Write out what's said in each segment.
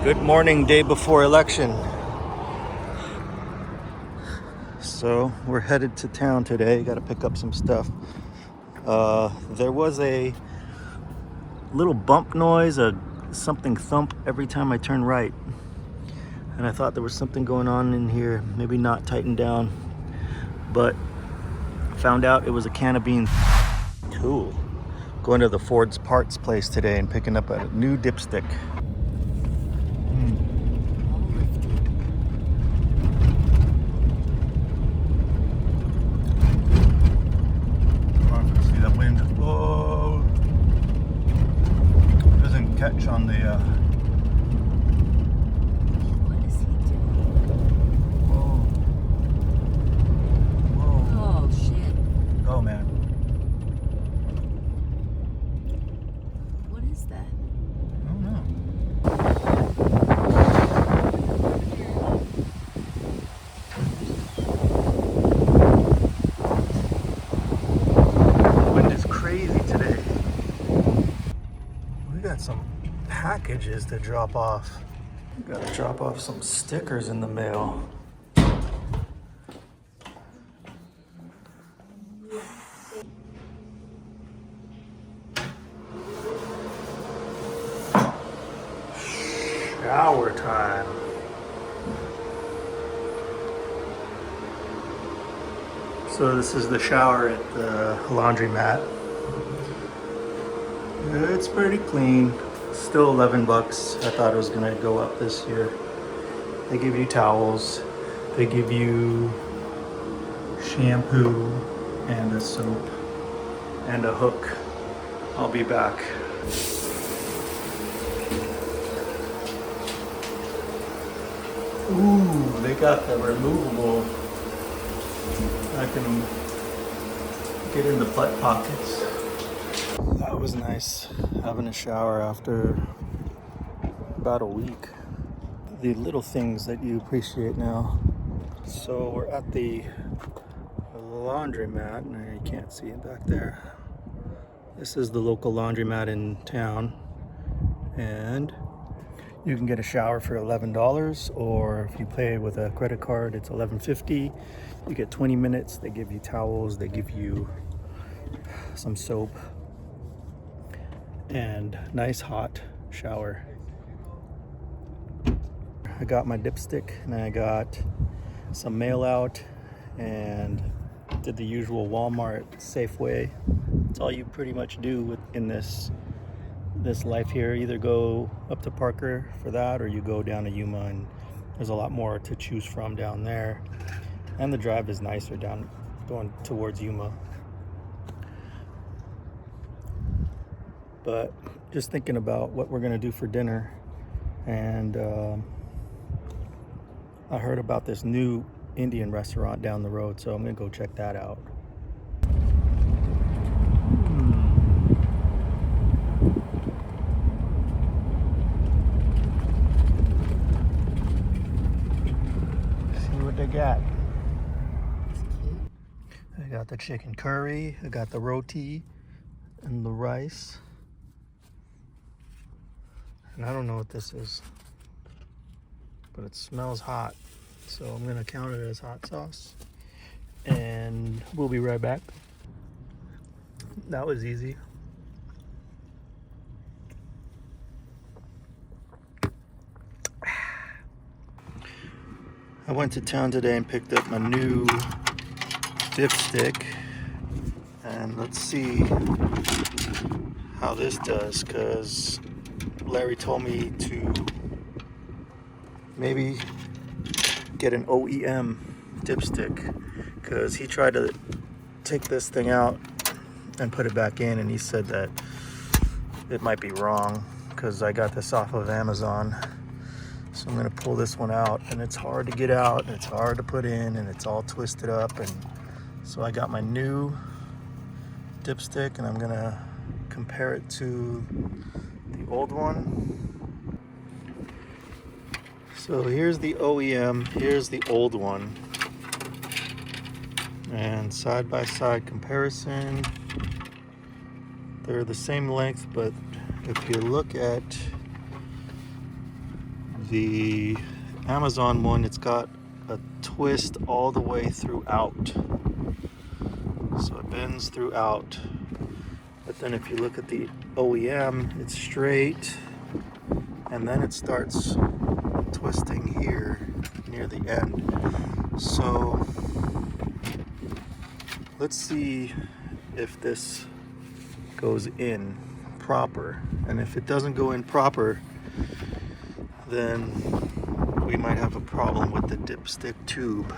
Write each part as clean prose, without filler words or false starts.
Good morning, day before election. So we're headed to town today. Got to pick up some stuff. There was a little bump noise, something thump every time I turn right. And I thought there was something going on in here, maybe not tightened down. But found out it was a can of beans. Cool. Going to the Ford's parts place today and picking up a new dipstick. See that wind? Whoa! Doesn't catch on the. What is he doing? Whoa! Whoa! Oh shit! Oh man! What is that? I don't know. Wind is crazy today. We got some packages to drop off. We gotta drop off some stickers in the mail. Shower time. So this is the shower at the laundromat. It's pretty clean. Still 11 bucks. I thought it was gonna go up this year. They give you towels. They give you shampoo and a soap and a hook. I'll be back. Ooh, they got the removable. I can get in the butt pockets. That was nice, having a shower after about a week. The little things that you appreciate now. So we're at the laundromat, and you can't see it back there. This is the local laundromat in town, and you can get a shower for $11, or if you pay with a credit card, it's $11.50. You get 20 minutes. They give you towels. They give you some soap and nice hot shower. I got my dipstick and I got some mail out and did the usual Walmart Safeway. That's all you pretty much do in this life here. Either go up to Parker for that, or you go down to Yuma, and there's a lot more to choose from down there. And the drive is nicer down going towards Yuma. But just thinking about what we're gonna do for dinner, and I heard about this new Indian restaurant down the road, so I'm gonna go check that out. See what they got. I got the chicken curry, I got the roti and the rice. And I don't know what this is, but it smells hot. So I'm gonna count it as hot sauce. And we'll be right back. That was easy. I went to town today and picked up my new dipstick, and let's see how this does, because Larry told me to maybe get an OEM dipstick, because he tried to take this thing out and put it back in, and he said that it might be wrong because I got this off of Amazon. So I'm gonna pull this one out, and it's hard to get out, and it's hard to put in, and it's all twisted up. And so I got my new dipstick, and I'm gonna compare it to the old one. So here's the OEM, here's the old one, and side by side comparison. They're the same length, but if you look at The Amazon one, it's got a twist all the way throughout. So it bends throughout. But then if you look at the OEM, it's straight. And then it starts twisting here near the end. So let's see if this goes in proper. And if it doesn't go in proper, then we might have a problem with the dipstick tube.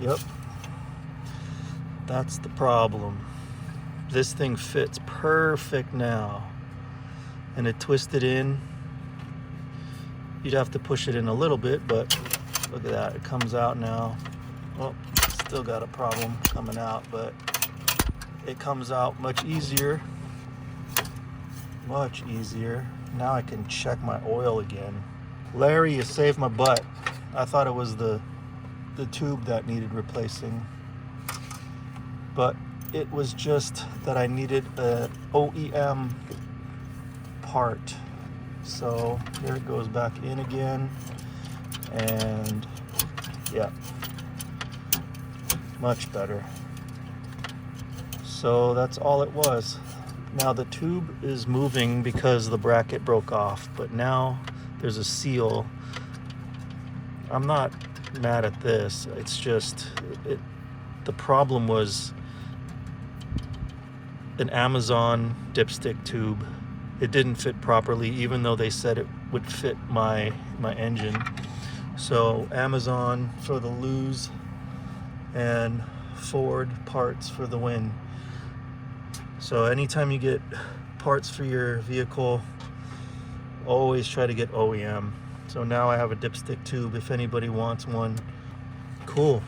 Yep, that's the problem. This thing fits perfect now, and it twisted in. You'd have to push it in a little bit, but look at that, it comes out now. Well, still got a problem coming out, but it comes out much easier. Much easier. Now I can check my oil again. Larry, you saved my butt. I thought it was the tube that needed replacing, but it was just that I needed an OEM part. So here it goes back in again, and yeah, much better. So that's all it was. Now the tube is moving because the bracket broke off, but now there's a seal. I'm not mad at this. It's just the problem was an Amazon dipstick tube. It didn't fit properly, even though they said it would fit my engine. So Amazon for the lose and Ford parts for the win. So anytime you get parts for your vehicle, always try to get OEM. So now I have a dipstick tube if anybody wants one. Cool.